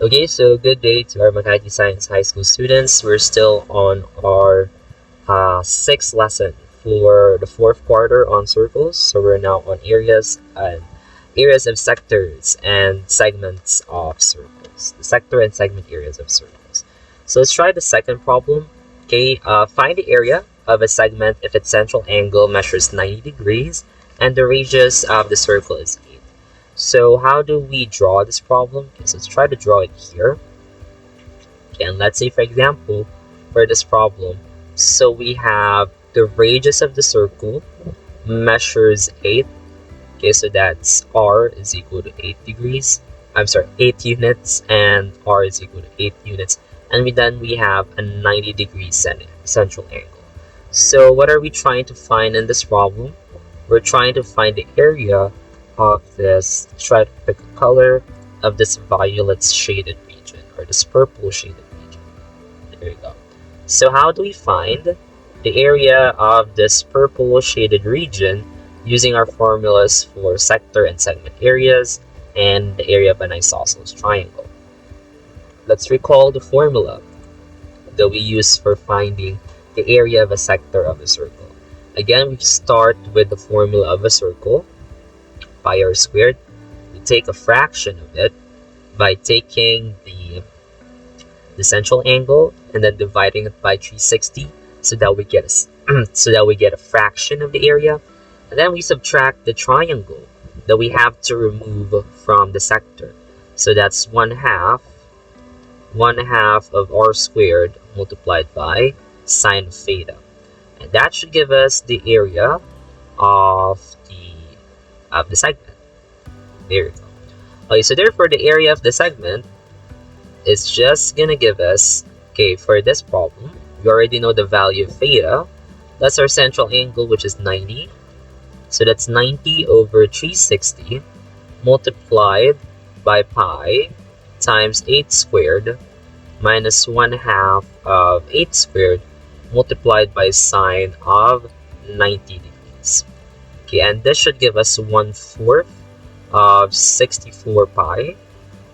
Okay, so good day to our Makati Science High School students. We're still on our sixth lesson for the fourth quarter on circles. So we're now on areas of sectors and segments of circles. The sector and segment areas of circles. So let's try the second problem. Okay, find the area of a segment if its central angle measures 90 degrees and the radius of the circle is 8. So how do we draw this problem? Okay, so let's try to draw it here. Okay, and let's say, for example, for this problem, so we have the radius of the circle measures 8. Okay, so that's r is equal to 8 degrees. I'm sorry, 8 units, and r is equal to 8 units. And then we have a 90-degree central angle. So what are we trying to find in this problem? We're trying to find the area of this, try to pick a color of this violet shaded region or this purple shaded region. There you go. So how do we find the area of this purple shaded region using our formulas for sector and segment areas and the area of an isosceles triangle? Let's recall the formula that we use for finding the area of a sector of a circle. Again, we start with the formula of a circle, pi r squared. We take a fraction of it by taking the central angle and then dividing it by 360 so that we get a fraction of the area. And then we subtract the triangle that we have to remove from the sector. So that's 1/2 of r squared multiplied by sine of theta. And that should give us the area of the segment. There you go. Okay, so therefore the area of the segment is just gonna give us, okay, for this problem, we already know the value of theta. That's our central angle, which is 90. So that's 90 over 360 multiplied by pi times 8 squared minus 1/2 of 8 squared multiplied by sine of 90 degrees. Okay, and this should give us 1/4 of 64 pi,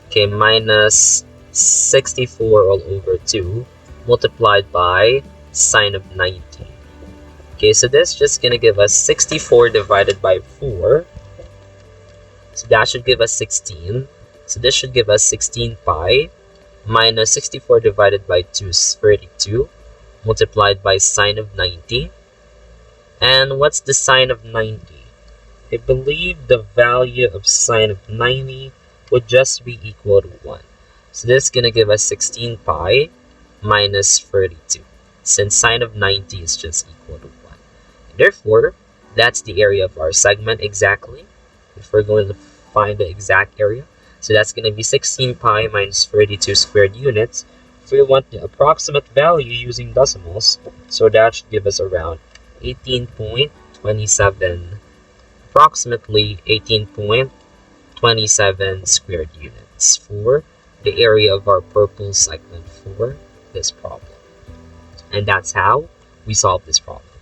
okay, minus 64 all over 2 multiplied by sine of 90. Okay, so this is just gonna give us 64 divided by 4. So that should give us 16. So this should give us 16 pi minus 64 divided by 2 is 32 multiplied by sine of 90. And what's the sine of 90? I believe the value of sine of 90 would just be equal to 1. So this is going to give us 16 pi minus 32, since sine of 90 is just equal to 1. Therefore, that's the area of our segment exactly, if we're going to find the exact area. So that's going to be 16 pi minus 32 squared units. If we want the approximate value using decimals, so that should give us around 18.27, approximately 18.27 squared units for the area of our purple segment for this problem. And that's how we solve this problem.